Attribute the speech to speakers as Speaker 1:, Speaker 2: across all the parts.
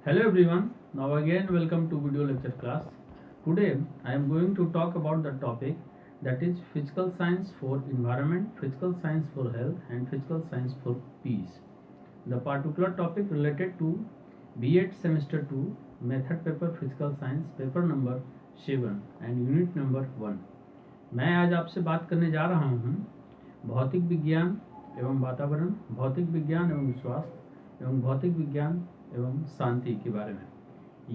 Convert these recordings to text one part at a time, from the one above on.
Speaker 1: Hello everyone, now again welcome to video lecture class. Today I am going to talk about the topic that is physical science for environment, physical science for health and physical science for peace. The particular topic related to B.Ed semester 2 method paper physical science paper number 7 and unit number 1. मैं आज आपसे बात करने जा रहा हूँ भौतिक विज्ञान एवं वातावरण, भौतिक विज्ञान एवं स्वास्थ्य एवं भौतिक विज्ञान एवं शांति के बारे में।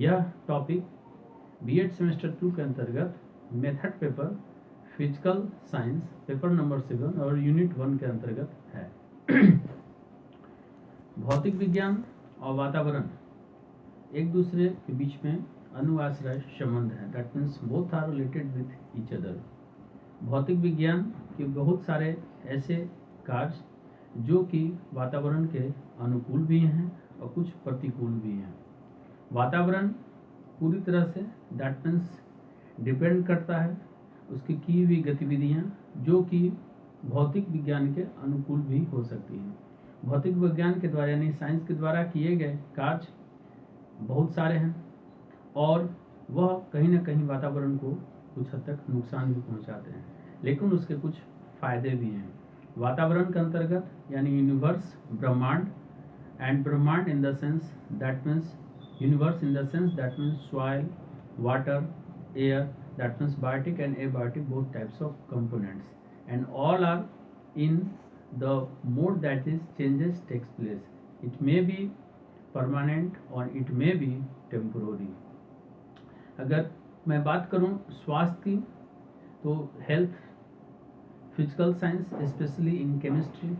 Speaker 1: यह टॉपिक B.Ed सेमेस्टर 2 के अंतर्गत method paper physical science paper number 7 और यूनिट 1 के अंतर्गत है। भौतिक विज्ञान और वातावरण एक दूसरे के बीच में अनुआश्रय संबंध है। That means both are related with each other. भौतिक विज्ञान के बहुत सारे ऐसे कार्य जो कि वातावरण के अनुकूल भी हैं और कुछ प्रतिकूल भी हैं। वातावरण पूरी तरह से दैट मीन्स डिपेंड करता है उसकी की हुई गतिविधियां जो कि भौतिक विज्ञान के अनुकूल भी हो सकती हैं। भौतिक विज्ञान के द्वारा यानी साइंस के द्वारा किए गए कार्य बहुत सारे हैं और वह कहीं ना कहीं वातावरण को कुछ हद तक नुकसान भी पहुंचाते हैं, लेकिन उसके कुछ फायदे भी हैं। वातावरण के अंतर्गत यानी यूनिवर्स, ब्रह्मांड एंड ब्रह्मांड in the sense that means universe in the sense that means soil, water, air, that means biotic and abiotic both types of components, and all are in the mode that is changes takes place. It may be permanent or it may be temporary. अगर मैं बात करूं स्वास्थ्य की तो health, physical science specially in chemistry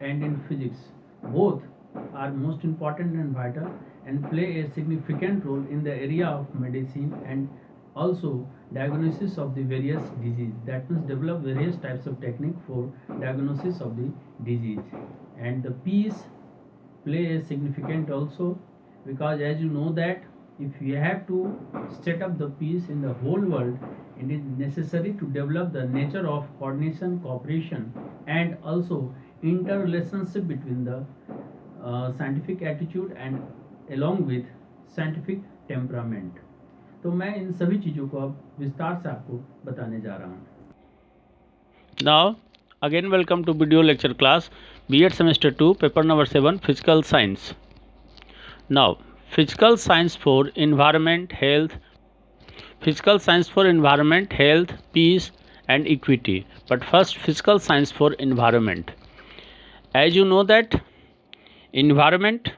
Speaker 1: and in physics both are most important and vital and play a significant role in the area of medicine and also diagnosis of the various disease. That means develop various types of technique for diagnosis of the disease. And the peace play a significant also, because as you know that if you have to set up the peace in the whole world, it is necessary to develop the nature of coordination, cooperation and also interrelationship between the scientific attitude and along with scientific temperament. तो मैं इन सभी चीज़ों को अब विस्तार से आपको बताने जा रहा हूँ।
Speaker 2: Now again welcome to video lecture class B.Ed semester 2 paper number 7 physical science. Now physical science for environment, health, physical science for environment, health, peace and equity. But first physical science for environment. As you know that environment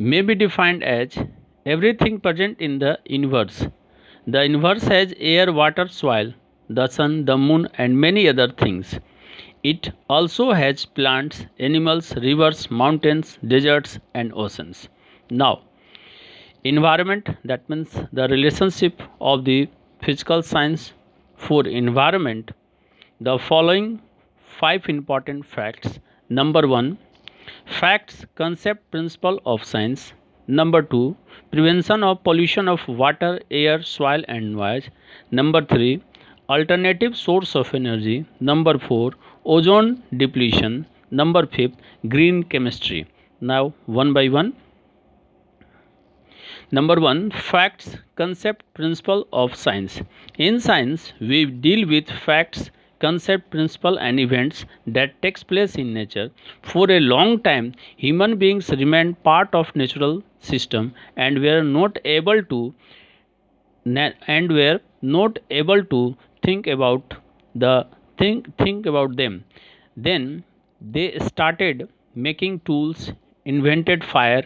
Speaker 2: may be defined as everything present in the universe. The universe has air, water, soil, the sun, the moon and many other things. It also has plants, animals, rivers, mountains, deserts and oceans. Now, environment, that means the relationship of the physical science for environment. The following 5 important facts. Number 1, facts, concept, principle of science. Number 2, prevention of pollution of water, air, soil and noise. Number 3, alternative source of energy. Number 4, ozone depletion. Number 5, green chemistry. Now one by one. Number 1, facts, concept, principle of science. In science we deal with facts, concept, principle and events that takes place in nature. For a long time human beings remained part of natural system and were not able to think about them. Then they started making tools, invented fire,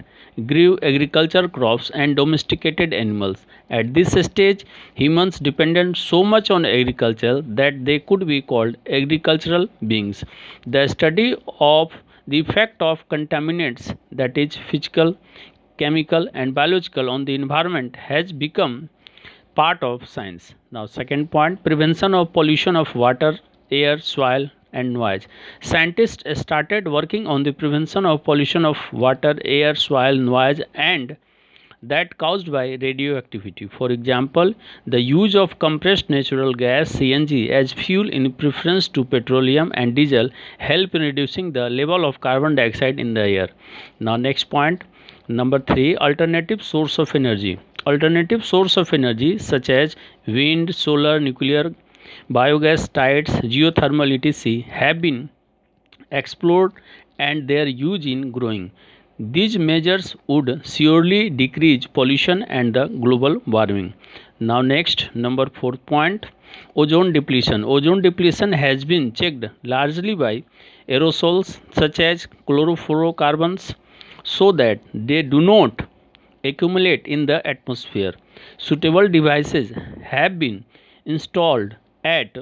Speaker 2: grew agricultural crops and domesticated animals. At this stage humans depended so much on agriculture that they could be called agricultural beings. The study of the effect of contaminants, that is physical, chemical and biological, on the environment has become part of science. Now second point, prevention of pollution of water, air, soil and noise. Scientists started working on the prevention of pollution of water, air, soil, noise and that caused by radioactivity. For example, the use of compressed natural gas CNG as fuel in preference to petroleum and diesel help in reducing the level of carbon dioxide in the air. Now next point, Number 3, alternative source of energy. Alternative source of energy such as wind, solar, nuclear, biogas, tides, geothermal, etc. have been explored and their use in growing. These measures would surely decrease pollution and the global warming. Now next, number 4 point, ozone depletion. Ozone depletion has been checked largely by aerosols such as chlorofluorocarbons so that they do not accumulate in the atmosphere. Suitable devices have been installed at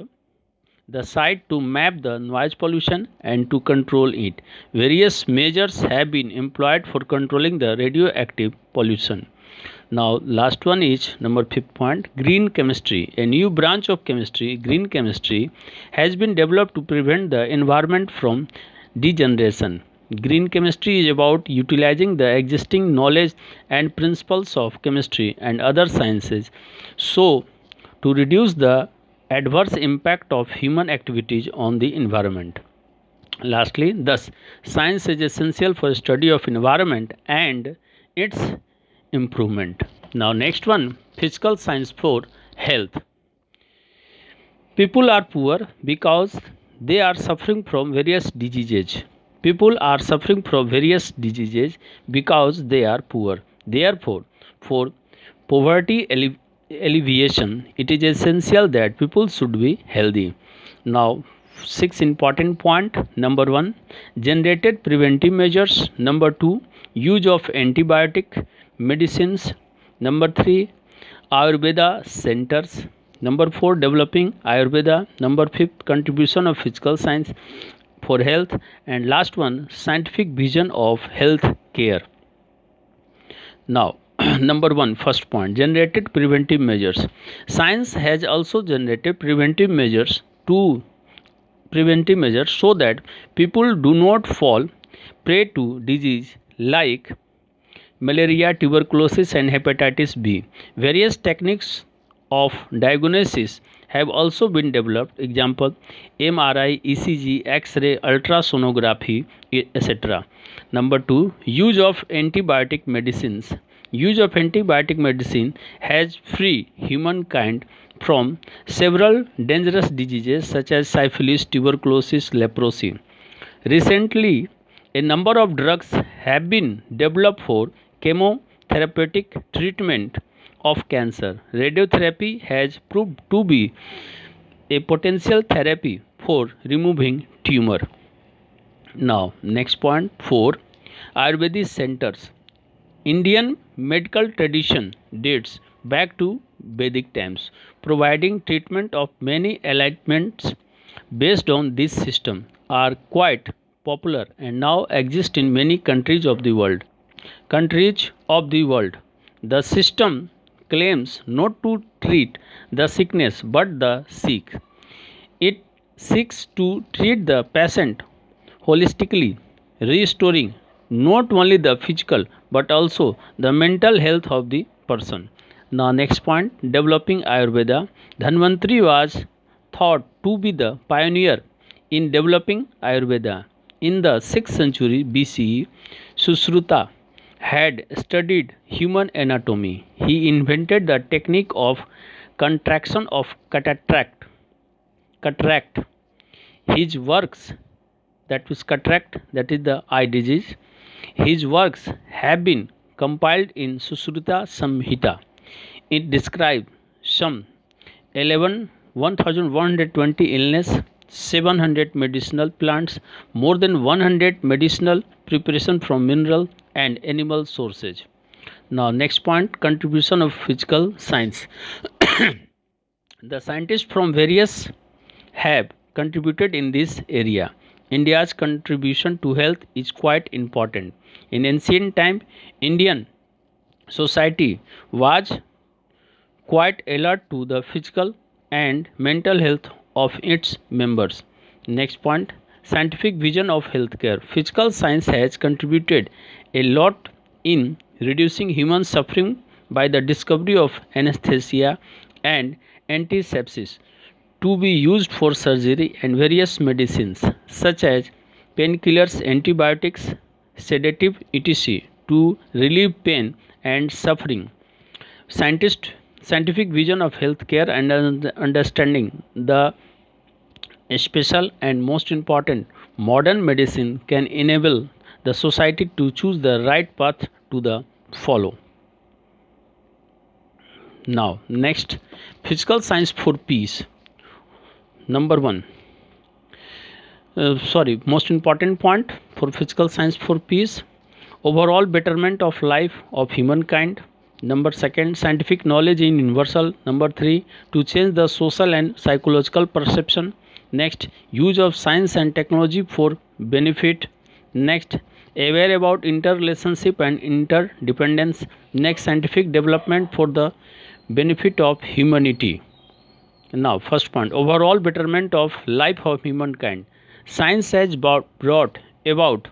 Speaker 2: the site to map the noise pollution and to control it. Various measures have been employed for controlling the radioactive pollution. Now, last one is number 5th point, green chemistry. A new branch of chemistry, green chemistry, has been developed to prevent the environment from degeneration. Green chemistry is about utilizing the existing knowledge and principles of chemistry and other sciences so to reduce the adverse impact of human activities on the environment. Lastly, thus, science is essential for study of environment and its improvement. Now, next one, physical science for health. People are poor because they are suffering from various diseases. People are suffering from various diseases because they are poor. Therefore, for poverty alleviation, it is essential that people should be healthy. Now, 6 important point. Number 1, generated preventive measures. Number 2, use of antibiotic medicines. Number 3, Ayurveda centers. Number 4, developing Ayurveda. Number 5, contribution of physical science for health. And last one, scientific vision of health care. Now, number 1, first point, generated preventive measures. Science has also generated preventive measures so that people do not fall prey to disease like malaria, tuberculosis and hepatitis B. Various techniques of diagnosis have also been developed, example MRI, ECG, X-ray, ultrasonography, etc. Number 2, use of antibiotic medicines. Use of antibiotic medicine has freed humankind from several dangerous diseases such as syphilis, tuberculosis, leprosy. Recently, a number of drugs have been developed for chemotherapeutic treatment of cancer. Radiotherapy has proved to be a potential therapy for removing tumor. Now, next point 4, Ayurvedic centers. Indian medical tradition dates back to Vedic times, providing treatment of many ailments based on this system are quite popular and now exist in many countries of the world. The system claims not to treat the sickness but the sick. It seeks to treat the patient holistically, restoring not only the physical but also the mental health of the person. Now, next point, developing Ayurveda. Dhanvantri was thought to be the pioneer in developing Ayurveda. In the 6th century BCE, Sushruta had studied human anatomy. He invented the technique of contraction of cataract. His works, that is cataract, that is the eye disease. His works have been compiled in Sushruta Samhita. It describes some 1120 illness, 700 medicinal plants, more than 100 medicinal preparation from mineral and animal sources. Now, next point, contribution of physical science. The scientists from various have contributed in this area. India's contribution to health is quite important. In ancient time, Indian society was quite alert to the physical and mental health of its members. Next point, scientific vision of healthcare. Physical science has contributed a lot in reducing human suffering by the discovery of anesthesia and antisepsis to be used for surgery and various medicines such as painkillers, antibiotics, sedative, etc. to relieve pain and suffering. Scientific vision of healthcare and understanding the special and most important modern medicine can enable the society to choose the right path to the follow. Now, next, physical science for peace. Number one, most important point for physical science for peace: overall betterment of life of humankind. Number second, scientific knowledge in universal. Number three, to change the social and psychological perception. Next, use of science and technology for benefit. Next, aware about interrelationship and interdependence. Next, scientific development for the benefit of humanity. Now, first point, overall betterment of life of humankind. Science has brought about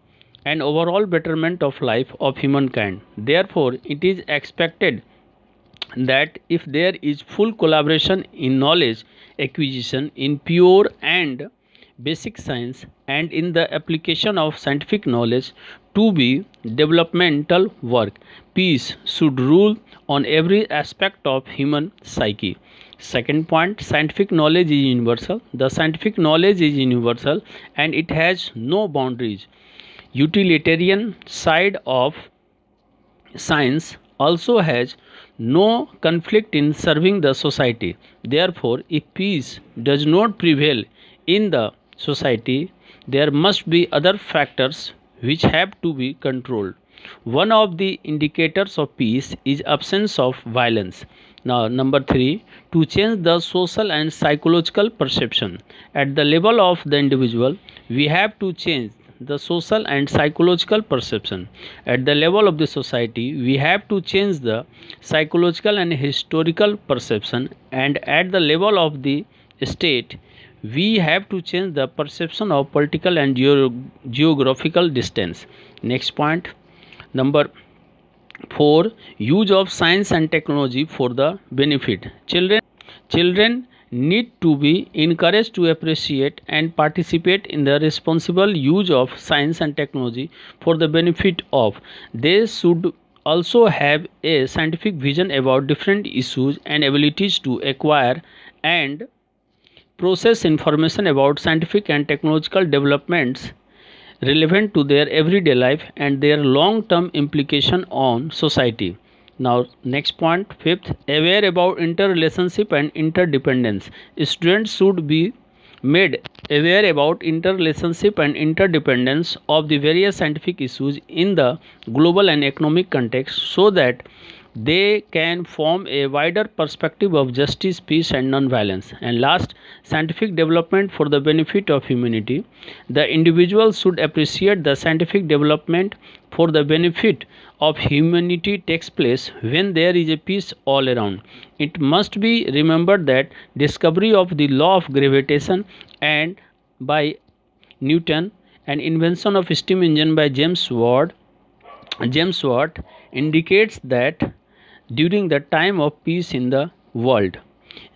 Speaker 2: an overall betterment of life of humankind. Therefore, it is expected that if there is full collaboration in knowledge acquisition, in pure and basic science, and in the application of scientific knowledge to be developmental work, peace should rule on every aspect of human psyche. Second point, scientific knowledge is universal. The scientific knowledge is universal and it has no boundaries. Utilitarian side of science also has no conflict in serving the society. Therefore, if peace does not prevail in the society, there must be other factors which have to be controlled. One of the indicators of peace is absence of violence. Now, number three, to change the social and psychological perception. At the level of the individual, we have to change the social and psychological perception. At the level of the society, we have to change the psychological and historical perception. And at the level of the state, we have to change the perception of political and geographical distance. Next point, number 4, use of science and technology for the benefit. Children need to be encouraged to appreciate and participate in the responsible use of science and technology for the benefit of. They should also have a scientific vision about different issues and abilities to acquire and process information about scientific and technological developments relevant to their everyday life and their long-term implication on society. Now, next point, 5th, aware about interrelationship and interdependence. Students should be made aware about interrelationship and interdependence of the various scientific issues in the global and economic context so that they can form a wider perspective of justice, peace and non-violence. And last, scientific development for the benefit of humanity. The individual should appreciate the scientific development for the benefit of humanity takes place when there is a peace all around. It must be remembered that discovery of the law of gravitation and by Newton and invention of steam engine by James Watt indicates that during the time of peace in the world.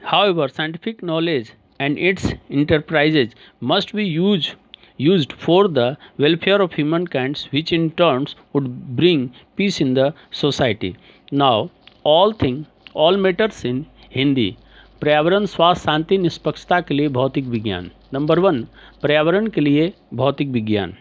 Speaker 2: However, scientific knowledge and its enterprises must be used for the welfare of humankind, which in turn would bring peace in the society. Now, all matters in Hindi. पर्यावरण, स्वास्थ्य, शांति, निष्पक्षता के लिए भौतिक विज्ञान. Number 1, पर्यावरण के लिए भौतिक विज्ञान.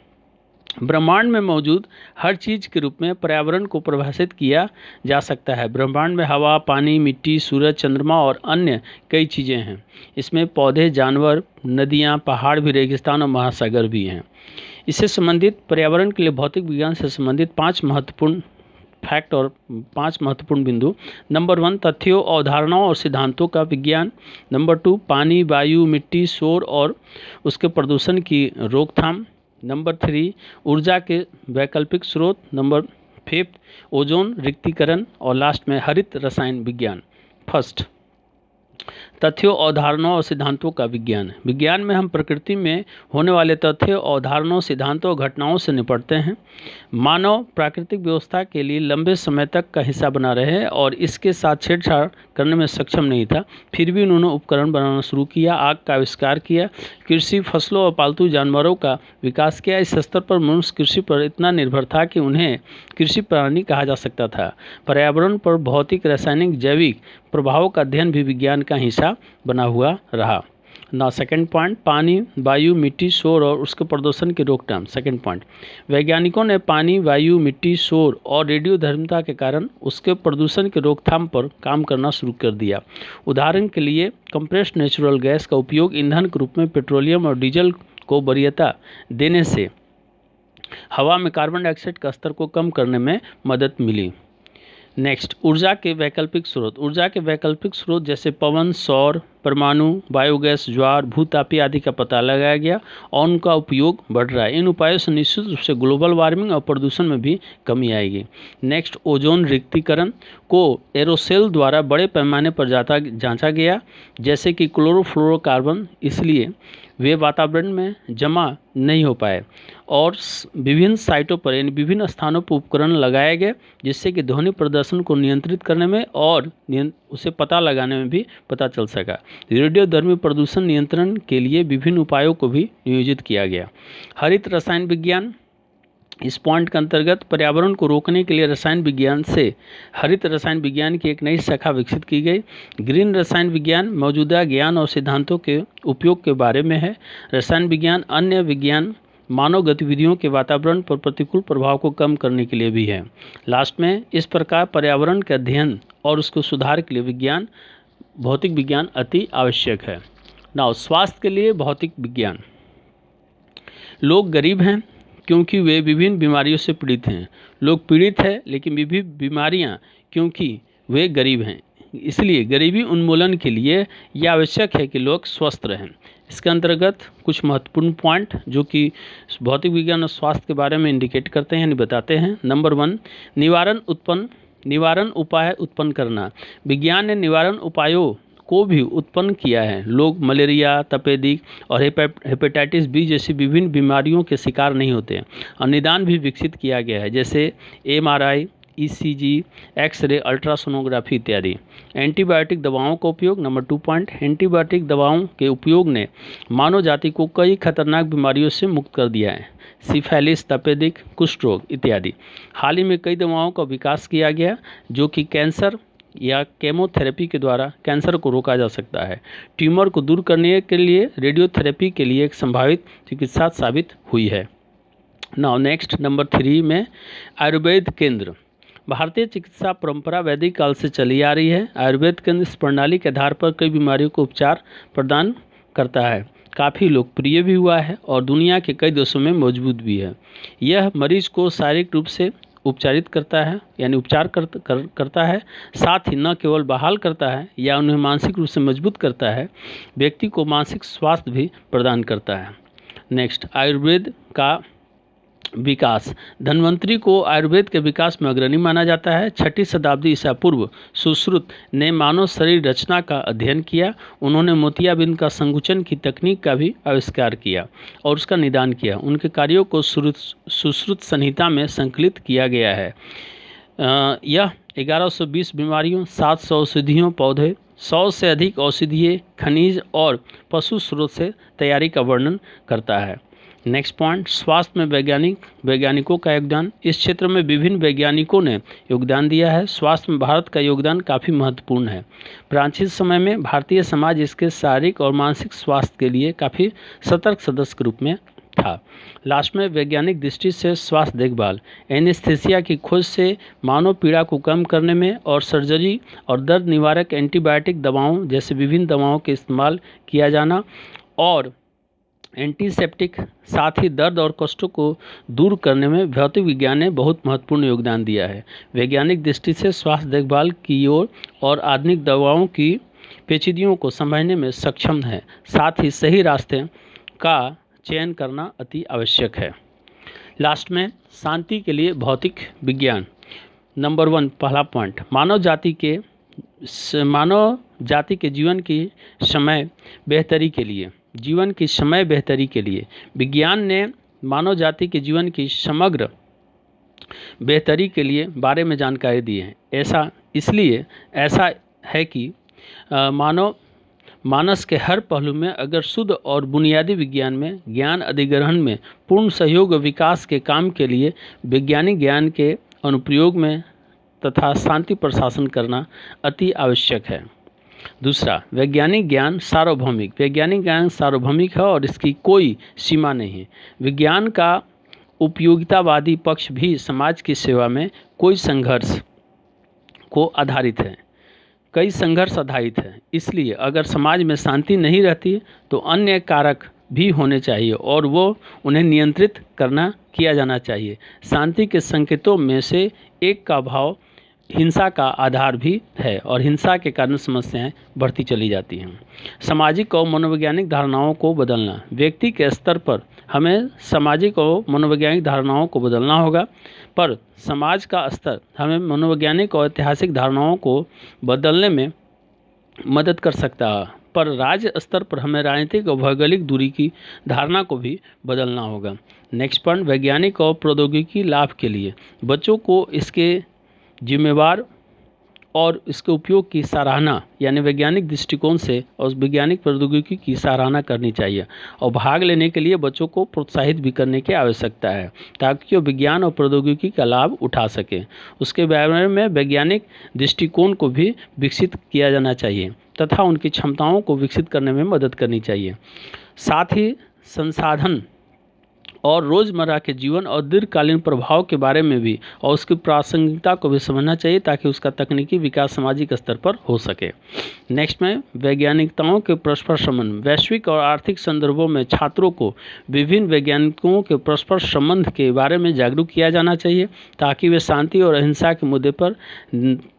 Speaker 2: ब्रह्मांड में मौजूद हर चीज़ के रूप में पर्यावरण को परिभाषित किया जा सकता है. ब्रह्मांड में हवा, पानी, मिट्टी, सूरज, चंद्रमा और अन्य कई चीज़ें हैं. इसमें पौधे, जानवर, नदियाँ, पहाड़ भी, रेगिस्तान और महासागर भी हैं. इससे संबंधित पर्यावरण के लिए भौतिक विज्ञान से संबंधित 5 महत्वपूर्ण फैक्ट और 5 महत्वपूर्ण बिंदु. नंबर 1, तथ्यों, अवधारणाओं और सिद्धांतों का विज्ञान. नंबर 2, पानी, वायु, मिट्टी, शोर और उसके प्रदूषण की रोकथाम. नंबर 3, ऊर्जा के वैकल्पिक स्रोत. नंबर 5, ओजोन रिक्तीकरण. और लास्ट में हरित रसायन विज्ञान. फर्स्ट, तथ्यों, अवधारणाओं और सिद्धांतों का विज्ञान। विज्ञान में हम प्रकृति में होने वाले तथ्यों, अवधारणाओं, सिद्धांतों और घटनाओं से निपटते हैं। मानव प्राकृतिक व्यवस्था के लिए लंबे समय तक का हिस्सा बना रहे और इसके साथ छेड़छाड़ करने में सक्षम नहीं था। फिर भी उन्होंने उपकरण बनाना शुरू किया, आग का आविष्कार किया, कृषि, फसलों और पालतू जानवरों का विकास किया। इस स्तर पर मनुष्य कृषि पर इतना निर्भर था कि उन्हें कृषि प्राणी कहा जा सकता था। पर्यावरण पर भौतिक, रासायनिक, जैविक प्रभावों का अध्ययन भी विज्ञान का हिस्सा बना हुआ रहा। ना सेकंड पॉइंट, पानी, वायु, मिट्टी, शोर और उसके प्रदूषण की रोकथाम। सेकंड पॉइंट, वैज्ञानिकों ने पानी, वायु, मिट्टी, शोर और रेडियोधर्मिता के कारण उसके प्रदूषण की रोकथाम पर काम करना शुरू कर दिया। उदाहरण के लिए कंप्रेस्ड नेचुरल गैस का उपयोग ईंधन के रूप में पेट्रोलियम और डीजल को वरीयता देने से हवा में कार्बन डाइऑक्साइड का स्तर को कम करने में मदद मिली। नेक्स्ट, ऊर्जा के वैकल्पिक स्रोत। ऊर्जा के वैकल्पिक स्रोत जैसे पवन, सौर, परमाणु, बायोगैस, ज्वार, भूतापी आदि का पता लगाया गया और उनका उपयोग बढ़ रहा है। इन उपायों से निश्चित रूप से ग्लोबल वार्मिंग और प्रदूषण में भी कमी आएगी। नेक्स्ट, ओजोन रिक्तीकरण को एरोसेल द्वारा बड़े पैमाने पर जांचा गया, जैसे कि क्लोरोफ्लोरोकार्बन, इसलिए वे वातावरण में जमा नहीं हो पाए और विभिन्न साइटों पर यानी विभिन्न स्थानों पर उपकरण लगाए गए, जिससे कि ध्वनि प्रदर्शन को नियंत्रित करने में और उसे पता लगाने में भी पता चल सका। रेडियोधर्मी प्रदूषण नियंत्रण के लिए विभिन्न उपायों को भी नियोजित किया गया। हरित रसायन विज्ञान, इस पॉइंट के अंतर्गत पर्यावरण को रोकने के लिए रसायन विज्ञान से हरित रसायन विज्ञान की एक नई शाखा विकसित की गई। ग्रीन रसायन विज्ञान मौजूदा ज्ञान और सिद्धांतों के उपयोग के बारे में है। रसायन विज्ञान अन्य विज्ञान मानव गतिविधियों के वातावरण पर प्रतिकूल प्रभाव को कम करने के लिए भी है। लास्ट में, इस प्रकार पर्यावरण के अध्ययन और उसको सुधार के लिए विज्ञान, भौतिक विज्ञान अति आवश्यक है। नाउ, स्वास्थ्य के लिए भौतिक विज्ञान। लोग गरीब हैं क्योंकि वे विभिन्न बीमारियों से पीड़ित हैं। लोग पीड़ित हैं लेकिन विभिन्न बीमारियां क्योंकि वे गरीब हैं। इसलिए गरीबी उन्मूलन के लिए यह आवश्यक है कि लोग स्वस्थ रहें। इसके अंतर्गत कुछ महत्वपूर्ण पॉइंट जो कि भौतिक विज्ञान और स्वास्थ्य के बारे में इंडिकेट करते हैं यानी बताते हैं। नंबर 1, निवारण उपाय उत्पन्न करना। विज्ञान ने निवारण उपायों को भी उत्पन्न किया है। लोग मलेरिया, तपेदिक और हेपेटाइटिस बी जैसी विभिन्न बीमारियों के शिकार नहीं होते और निदान भी विकसित किया गया है, जैसे MRI, ECG, एक्सरे, अल्ट्रासोनोग्राफी इत्यादि। एंटीबायोटिक दवाओं का उपयोग। नंबर 2 पॉइंट, एंटीबायोटिक दवाओं के उपयोग ने मानव जाति को कई खतरनाक बीमारियों से मुक्त कर दिया है, सिफिलिस, तपेदिक, कुष्ठ रोग इत्यादि। हाल ही में कई दवाओं का विकास किया गया जो कि कैंसर या केमोथेरेपी के द्वारा कैंसर को रोका जा सकता है। ट्यूमर को दूर करने के लिए रेडियोथेरेपी के लिए एक संभावित चिकित्सा साबित हुई है। नाउ नेक्स्ट, नंबर 3 में आयुर्वेद केंद्र। भारतीय चिकित्सा परंपरा वैदिक काल से चली आ रही है। आयुर्वेद केंद्र इस प्रणाली के आधार पर कई बीमारियों को उपचार प्रदान करता है, काफ़ी लोकप्रिय भी हुआ है और दुनिया के कई देशों में मौजूद भी है। यह मरीज को शारीरिक रूप से उपचारित करता है यानी उपचार करता है, साथ ही न केवल बहाल करता है या उन्हें मानसिक रूप से मजबूत करता है, व्यक्ति को मानसिक स्वास्थ्य भी प्रदान करता है। नेक्स्ट, आयुर्वेद का विकास। धन्वंतरी को आयुर्वेद के विकास में अग्रणी माना जाता है। 6वीं शताब्दी ईसा पूर्व सुश्रुत ने मानव शरीर रचना का अध्ययन किया। उन्होंने मोतियाबिंद का संकुचन की तकनीक का भी आविष्कार किया और उसका निदान किया। उनके कार्यों को सुश्रुत संहिता में संकलित किया गया है। यह 1120 बीमारियों, 700 औषधियों पौधे, 100 से अधिक औषधीय, खनिज और पशु स्रोत से तैयारी का वर्णन करता है। नेक्स्ट पॉइंट, स्वास्थ्य में वैज्ञानिकों का योगदान। इस क्षेत्र में विभिन्न वैज्ञानिकों ने योगदान दिया है। स्वास्थ्य में भारत का योगदान काफ़ी महत्वपूर्ण है। प्राचीन समय में भारतीय समाज इसके शारीरिक और मानसिक स्वास्थ्य के लिए काफ़ी सतर्क सदस्य के रूप में था। लास्ट में, वैज्ञानिक दृष्टि से स्वास्थ्य देखभाल। एनेस्थीसिया की खोज से मानव पीड़ा को कम करने में और सर्जरी और दर्द निवारक एंटीबायोटिक दवाओं जैसे विभिन्न दवाओं के इस्तेमाल किया जाना और एंटीसेप्टिक, साथ ही दर्द और कष्टों को दूर करने में भौतिक विज्ञान ने बहुत महत्वपूर्ण योगदान दिया है। वैज्ञानिक दृष्टि से स्वास्थ्य देखभाल की ओर और आधुनिक दवाओं की पेचीदगियों को समझने में सक्षम है, साथ ही सही रास्ते का चयन करना अति आवश्यक है। लास्ट में, शांति के लिए भौतिक विज्ञान। नंबर 1, पहला पॉइंट, मानव जाति के मानव जाति के जीवन की समय बेहतरी के लिए विज्ञान ने मानव जाति के जीवन की समग्र बेहतरी के लिए बारे में जानकारी दी है। ऐसा है कि मानस के हर पहलू में अगर शुद्ध और बुनियादी विज्ञान में ज्ञान अधिग्रहण में पूर्ण सहयोग और विकास के काम के लिए वैज्ञानिक ज्ञान के अनुप्रयोग में तथा शांति प्रशासन करना अति आवश्यक है। दूसरा, वैज्ञानिक ज्ञान सार्वभौमिक है और इसकी कोई सीमा नहीं है। विज्ञान का उपयोगितावादी पक्ष भी समाज की सेवा में कई संघर्ष आधारित है। इसलिए अगर समाज में शांति नहीं रहती तो अन्य कारक भी होने चाहिए और उन्हें नियंत्रित किया जाना चाहिए। शांति के संकेतों में से एक का भाव हिंसा का आधार भी है और हिंसा के कारण समस्याएं बढ़ती चली जाती हैं। सामाजिक और मनोवैज्ञानिक धारणाओं को बदलना। व्यक्ति के स्तर पर हमें सामाजिक और मनोवैज्ञानिक धारणाओं को बदलना होगा, पर समाज का स्तर हमें मनोवैज्ञानिक और ऐतिहासिक धारणाओं को बदलने में मदद कर सकता है। पर राज्य स्तर पर हमें राजनीतिक और भौगोलिक दूरी की धारणा को भी बदलना होगा। नेक्स्ट पॉइंट, वैज्ञानिक और प्रौद्योगिकी लाभ के लिए बच्चों को इसके जिम्मेवार और इसके उपयोग की सराहना यानी वैज्ञानिक दृष्टिकोण से और वैज्ञानिक प्रौद्योगिकी की सराहना करनी चाहिए और भाग लेने के लिए बच्चों को प्रोत्साहित भी करने की आवश्यकता है ताकि वो विज्ञान और प्रौद्योगिकी का लाभ उठा सकें। उसके बारे में वैज्ञानिक दृष्टिकोण को भी विकसित किया जाना चाहिए तथा उनकी क्षमताओं को विकसित करने में मदद करनी चाहिए। साथ ही संसाधन और रोज़मर्रा के जीवन और दीर्घकालीन प्रभाव के बारे में भी और उसकी प्रासंगिकता को भी समझना चाहिए ताकि उसका तकनीकी विकास सामाजिक स्तर पर हो सके। नेक्स्ट में वैज्ञानिकताओं के परस्पर संबंध। वैश्विक और आर्थिक संदर्भों में छात्रों को विभिन्न वैज्ञानिकों के परस्पर संबंध के बारे में जागरूक किया जाना चाहिए ताकि वे शांति और अहिंसा के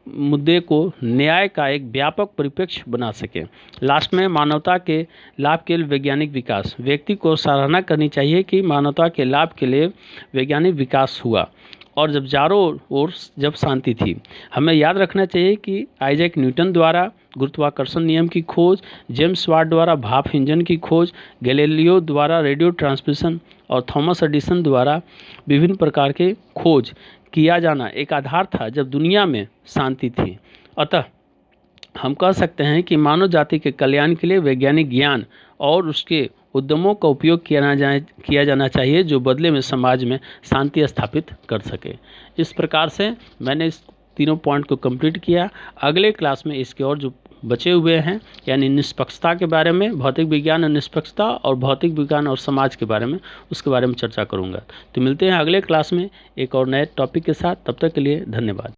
Speaker 2: मुद्दे को न्याय का एक व्यापक परिप्रेक्ष्य बना सके। लास्ट में मानवता के लाभ के लिए वैज्ञानिक विकास। व्यक्ति को सराहना करनी चाहिए कि मानवता के लाभ के लिए वैज्ञानिक विकास हुआ और जब चारों ओर जब शांति थी। हमें याद रखना चाहिए कि आइजैक न्यूटन द्वारा गुरुत्वाकर्षण नियम की खोज, जेम्स वाट द्वारा भाप इंजन की खोज, गैलीलियो द्वारा रेडियो ट्रांसमिशन और थॉमस एडिसन द्वारा विभिन्न प्रकार के खोज किया जाना एक आधार था जब दुनिया में शांति थी। अतः हम कह सकते हैं कि मानव जाति के कल्याण के लिए वैज्ञानिक ज्ञान और उसके उद्यमों का उपयोग किया जाना चाहिए जो बदले में समाज में शांति स्थापित कर सके। इस प्रकार से मैंने इस तीनों पॉइंट को कंप्लीट किया। अगले क्लास में इसके और जो बचे हुए हैं यानी निष्पक्षता के बारे में, भौतिक विज्ञान और निष्पक्षता और भौतिक विज्ञान और समाज के बारे में, उसके बारे में चर्चा करूंगा। तो मिलते हैं अगले क्लास में एक और नए टॉपिक के साथ। तब तक के लिए धन्यवाद।